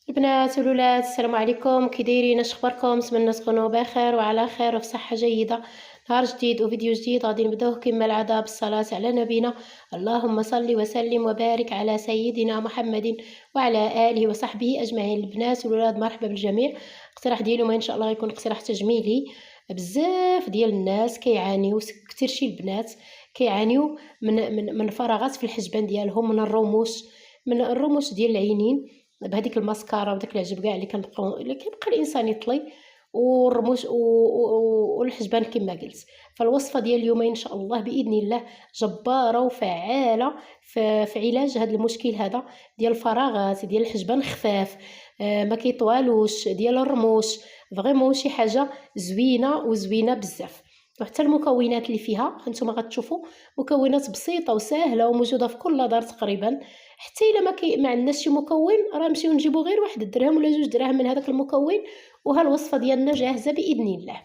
البنات والولاد، السلام عليكم. كي دايرين؟ اش اخباركم؟ نتمنى تكونوا بخير وعلى خير وفي صحه جيده. نهار جديد وفيديو جديد غادي نبداوه كما العاده بالصلاه على نبينا. اللهم صل وسلم وبارك على سيدنا محمد وعلى اله وصحبه اجمعين. البنات والولاد مرحبا بالجميع. الاقتراح ديالي ان شاء الله غيكون اقتراح تجميلي. بزاف ديال الناس كيعانيو، كثير شي البنات كيعانيو من فراغات في الحجبان ديالهم، من الرموش ديال العينين بهذيك الماسكارا وداك العجب كاع اللي كيبقى الانسان يطلي، والرموش والحجبان كما قلت. فالوصفه ديال اليوم ان شاء الله باذن الله جباره وفعاله في علاج هذا المشكل هذا ديال الفراغات ديال الحجبان خفاف، ما كيطوالوش، ديال الرموش. فريمون شي حاجه زوينه بزاف. وحتى المكونات اللي فيها هانتوما غتشوفوا مكونات بسيطه وسهله وموجوده في كل دار تقريبا. حتى الا ما عندناش شي مكون، راه نمشيو نجيبو غير 1 درهم ولا 2 دراهم من هذاك المكون، وها الوصفه ديالنا جاهزه باذن الله.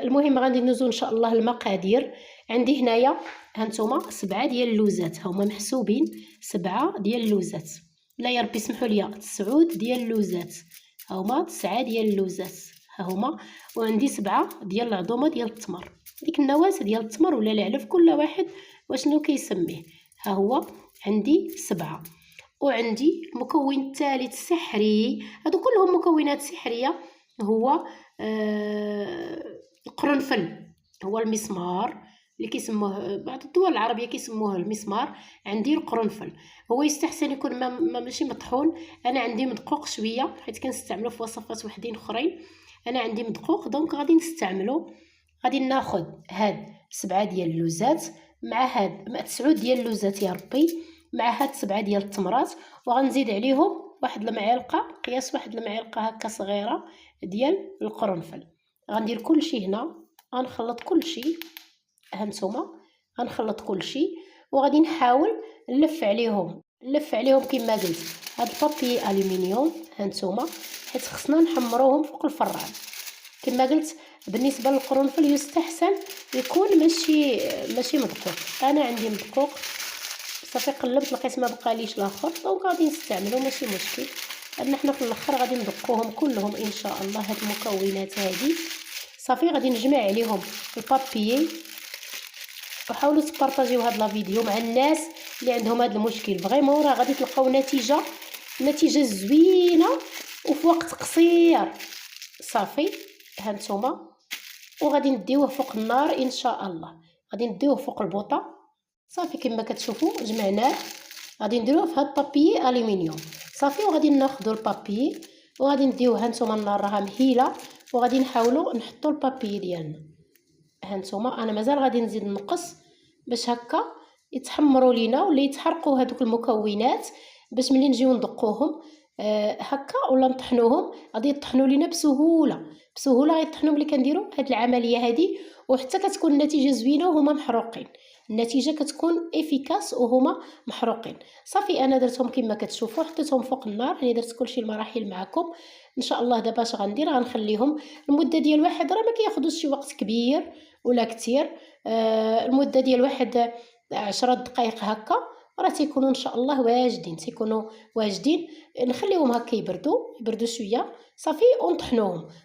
المهم غادي ندوزو ان شاء الله المقادير. عندي هنايا هانتوما 7 ديال اللوزات، هما محسوبين 7 ديال اللوزات. لا يا ربي سمحوا لي، 9 ديال اللوزات، هما 9 ديال اللوزات ها هما. وعندي 7 ديال العظومه ديال التمر، ديك النواه ديال التمر ولا العلف، كل واحد واشنو كيسميه. ها هو عندي 7. وعندي المكون الثالث السحري، هادو كلهم مكونات سحريه، هو القرنفل، هو المسمار اللي كيسموه بعض الدول العربيه كيسموه المسمار. عندي القرنفل، هو يستحسن يكون ماشي مطحون. انا عندي مدقوق شويه حيت كنستعملو في وصفات وحدين اخرين. انا عندي مدقوق دونك غادي نستعملو. غادي ناخذ هاد 7 ديال اللوزات مع هاد 9 ديال اللوزات يا ربي، مع هاد 7 ديال التمرات، وغنزيد عليهم واحد المعلقه، قياس واحد المعلقه هكا صغيره ديال القرنفل. غندير كلشي هنا، غنخلط كلشي. هانتوما غنخلط كلشي وغادي نحاول نلف عليهم كما قلت هاد البابي الومنيوم. هانتوما حيت خصنا نحمروهم فوق الفران كما قلت. بالنسبه للقرنفل يستحسن يكون ماشي مدقوق. انا عندي مدقوق صافي، قلبت لقيت ما بقاليش لاخر، دونك غادي نستعملو ماشي مشكل. لان حنا في الاخر غادي ندقوهم كلهم ان شاء الله. هاد المكونات هادي صافي غادي نجمع عليهم البابيي. وحاولوا تبارطاجيو هاد لا فيديو مع الناس اللي عندهم هاد المشكل. فريمون راه غادي تلقاو نتيجه زوينه وفي وقت قصير. صافي هانتوما، وغادي نديوه فوق النار ان شاء الله. غادي نديوه فوق البوطه صافي كما كتشوفوا جمعناه. غادي نديروه في هاد البابي الومنيوم صافي. وغادي ناخذوا البابي وغادي نديوه. هانتوما النار راها مهيله، وغادي نحاولوا نحطوا البابي ديالنا. هانتوما انا مازال غادي نزيد نقص باش هكا يتحمروا لينا ولا يتحرقوا هذوك المكونات، باش ملي نجيو ندقوهم هكا ولا نطحنوهم غادي يطحنوا لينا بسهوله غيطحنوا ملي كنديروا هاد العمليه هذه. وحتى كتكون النتيجه زوينه وهما محروقين، النتيجه كتكون افيكاس وهما محروقين. صافي انا درتهم كما كتشوفوا، حطيتهم فوق النار. يعني درت كلشي المراحل معكم ان شاء الله. دابا اش غندير؟ غنخليهم المده ديال واحد، راه ما كياخذوش شي وقت كبير ولا كتير. المده ديال واحد 10 دقائق هكا راه تيكونوا ان شاء الله واجدين. نخليهم هكا يبردوا شويه صافي،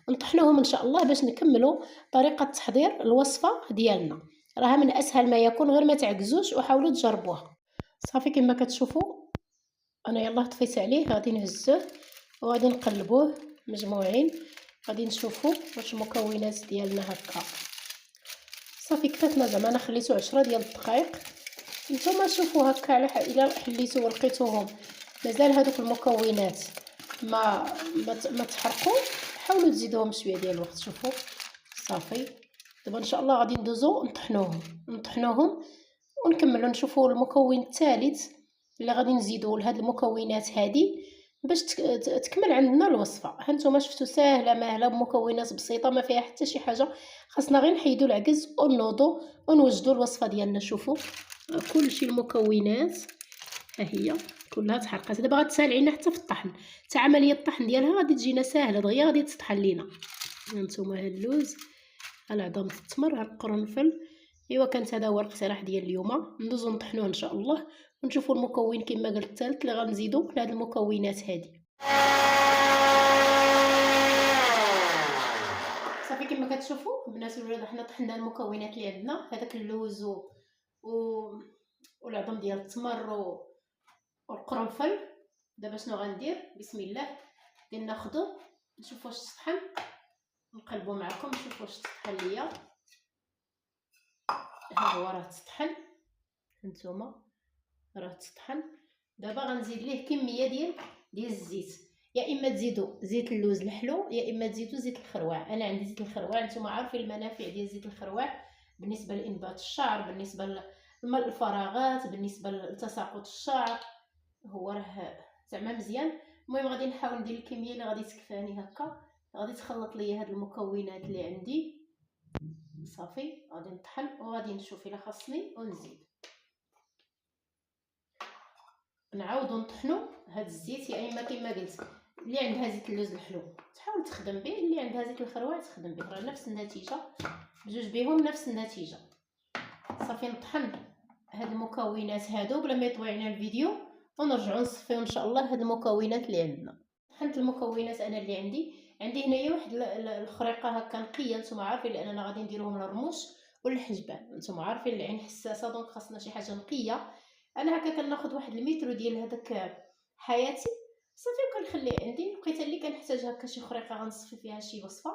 ونطحنوهم ان شاء الله باش نكملوا طريقه تحضير الوصفه ديالنا. راها من اسهل ما يكون، غير ما تعكزوش وحاولوا تجربوها. صافي كما كتشوفوا انا يلا طفيت عليه. غادي نهزوه وغادي نقلبوه مجموعين. غادي نشوفوا واش المكونات ديالنا هكا صافي كفاتنا. زعما انا خليته 10 ديال الدقائق. نتوما شوفوا هكا على الا حليتو ولقيتوهم مازال هذوك المكونات ما تحرقوا، حاولوا تزيدوهم شويه ديال الوقت. شوفوا صافي. دابا ان شاء الله غادي ندوزو نطحنوهم ونكملوا نشوفوا المكون الثالث اللي غادي نزيدوه لهاد المكونات هذه باش تكمل عندنا الوصفه. هانتوما شفتوا ساهله ماهله بمكونات بسيطه ما فيها حتى شي حاجه. خاصنا غير نحيدوا العجز ونوضوا ونوجدوا الوصفه ديالنا. شوفوا كلشي المكونات ها هي كلها تحرقات. دابا غتسهل علينا حتى في الطحن، حتى عمليه الطحن ديالها غادي تجينا ساهله دغيا، غادي تطحن لينا. هانتوما ها اللوز، ها العظام التمر، ها القرنفل. ايوا كانت هذا هو الاقتراح ديال اليوم. ندوزو نطحنوه ان شاء الله ونشوفوا المكون كما قلت الثالث اللي غنزيدو لهاد المكونات هذه. صافي كما كتشوفوا البنات والولاد حنا طحنا المكونات اللي عندنا، هذاك اللوز و... والعظم ديال التمر والقرنفل. دابا شنو غندير؟ بسم الله. غادي ناخذو نشوف واش تطحن، نقلبو معكم نشوف واش تطحن ليا. ها هو راه تطحن، هانتوما راه تطحن. دابا غنزيد ليه كميه ديال الزيت، يا اما تزيدوا زيت اللوز الحلو يا اما تزيدوا زيت الخروع. انا عندي زيت الخروع، نتوما عارفين المنافع ديال زيت الخروع بالنسبه لانبات الشعر، بالنسبه لملء الفراغات، بالنسبه لتساقط الشعر، هو راه زعما مزيان. المهم غادي نحاول ندير الكميه اللي غادي تكفاني هكا. غادي تخلط ليا هاد المكونات اللي عندي. صافي غادي نطحن وغادي نشوف الا خاصني ونزيد. نعاودو نطحنو هاد الزيت، يا اما كما قلت اللي عندها زيت اللوز الحلو تحاول تخدم به، اللي عندها زيت الخروع تخدم به، راه نفس النتيجه، بجوج بهم نفس النتيجه. صافي نطحن هاد المكونات هادو بلا ما يطوي علينا الفيديو، ونرجعو نصفيو ان شاء الله هاد المكونات اللي عندنا. طحنت المكونات انا اللي عندي هنايا واحد الخريقه هكا نقيه، نتوما عارفين لاننا غادي نديروهم للرموش والحجبان، نتوما عارفين العين حساسه دونك خاصنا شي حاجه نقيه. انا هكا كناخذ واحد المتر ديال هذاك حياتي صافي وكنخليه عندي. لقيت اللي كنحتاج هكا شي خريقه غنصفي فيها شي وصفه،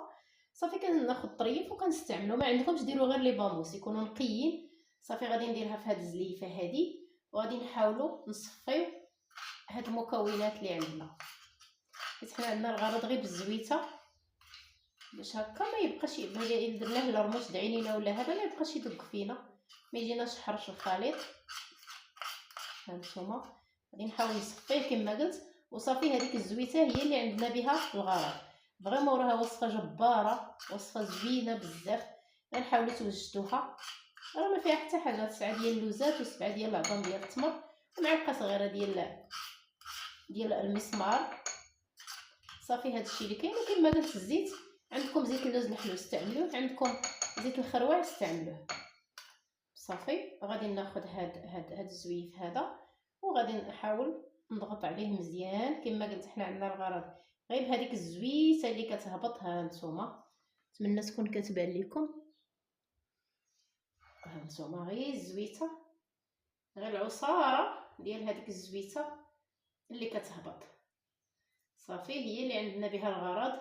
صافي كناخذ طريف وكنستعملو. ما عندكمش ديروا غير لي باموس يكونوا نقيين. صافي غادي نديرها في هاد الزليفه هادي وغادي نحاولوا نصفيو هاد المكونات اللي عندنا، حيت حنا عندنا الغرض غير بالزويته باش هكا ما يبقاش الا درناه لرموش دعينينا ولا هذا ما يبقاش يدق فينا، ما يجيناش حرش الخليط. هانتوما غادي نحاول نصفيه كما قلت. وصافي هذيك الزويته هي اللي عندنا بها الغرض. فريمون راها وصفه جباره، وصفه زوينه بزاف، غنحاولوا توجدوها. راه ما فيها حتى حاجه، 9 ديال اللوزات و7 ديال العظم ديال التمر ومعلقه صغيره ديال المسمار. صافي هادشي اللي كاين. وكما قلت الزيت، عندكم زيت اللوز الحلو استعملوه، عندكم زيت الخروع استعملوه. صافي غادي ناخذ هاد الزويف هذا وغادي نحاول نضغط عليه مزيان. كما قلت حنا عندنا الغرض غير بهذيك الزويته اللي كتهبط. ها نتوما نتمنى تكون كتبان لكم. ها نتوما غير الزويته، غير العصاره ديال هذيك الزويته اللي كتهبط. صافي هي اللي عندنا بها الغرض.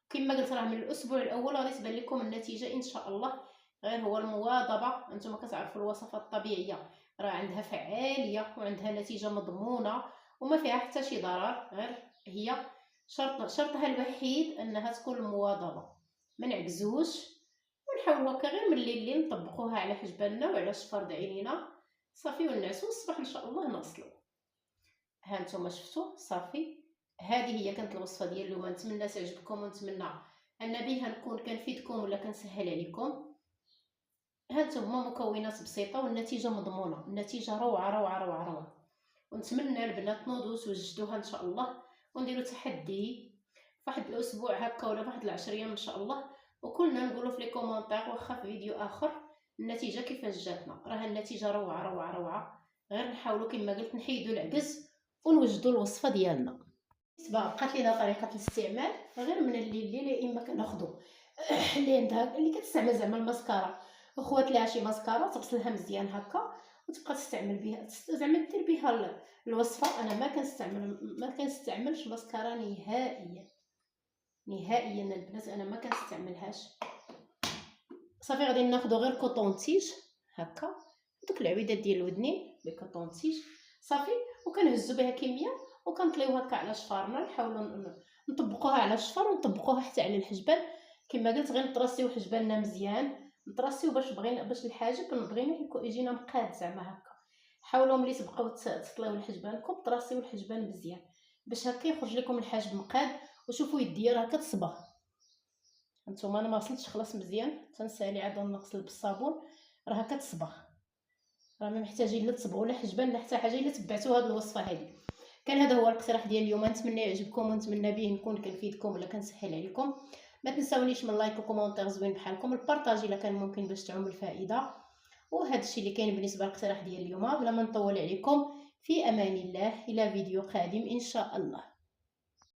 كما قلت راه من الاسبوع الاول غادي تبان لكم النتيجه ان شاء الله. غير هو المواظبه، انتم كتعرفوا الوصفات الطبيعيه راه عندها فعاليه وعندها نتيجه مضمونه وما فيها حتى شي ضرر. غير هي شرطها الوحيد انها تكون المواظبه، ما نعكزوش ونحاولوا هكا غير من الليل نطبقوها على حجباننا وعلى شفر عينينا. صافي ونعسو الصباح ان شاء الله نغسلو. ها نتوما شفتوا. صافي هذه هي كانت الوصفه ديال اليوم، نتمنى تعجبكم ونتمنى ان بها نكون كنفيدكم ولا كنسهل عليكم. هانتوما مكونات بسيطه والنتيجه مضمونه، النتيجه روعه روعه روعه روعه. ونتمنى البنات تنوضوا توجدوها ان شاء الله ونديروا تحدي فواحد الاسبوع هكا ولا فواحد 10 ايام ان شاء الله، وكلنا نقولوا في لي كومونتير واخا في فيديو اخر النتيجه كيفاش جاتنا. راه النتيجه روعه روعه روعه. غير نحاولوا كما قلت نحيدوا العجز ونوجدوا الوصفه ديالنا. بالنسبه بقات لينا طريقه الاستعمال غير من الليل يا اما كناخذوا اللي عندها اللي كتستعمل زعما الماسكارا، وخوات ليها شي ماسكارا تغسلها مزيان هكا وتبقى تستعمل بها، زعما دير بها الوصفه. انا ما كنستعملش ماسكارا نهائيا نهائيا البنات، انا ما كنستعملهاش. صافي غادي ناخذوا غير كوطونتيج هكا، دوك العويدات ديال الودنين بكوطونتيج صافي، وكنهزوا بها كميه وكنطليو هكا على شفارنا. نحاولوا نطبقوها على الشفر ونطبقوها حتى على الحجبان. كما قلت غير نطراسيو حجباننا مزيان، نطراسيو باش الحاجب بغينا يجينا مقاد زعما هكا. حاولوا ملي تبقاو تطليو لحجبانكم طراسيو الحجبان مزيان باش هكا يخرج لكم الحاجب مقاد. وشوفوا يدي راه كتصبغ. هانتوما انا ما غسلتش خلاص مزيان، تنسالي عاد نغسل بالصابون راه كتصبغ. راه ما محتاجين لا تصبغوا لا حجبان لا حتى حاجه الا تبعتوا هذه الوصفه هذه. كان هذا هو الاقتراح ديال اليوم، نتمنى يعجبكم ونتمنى به نكون كنفيدكم ولا كنسهل عليكم. ما تنساونيش من لايك وكومونتير زوين بحالكم، البارطاج الا كان ممكن باش تعم الفائده. وهذا الشيء اللي كاين بالنسبه للاقتراح ديال اليوم. بلا ما نطول عليكم، في امان الله، الى فيديو قادم ان شاء الله.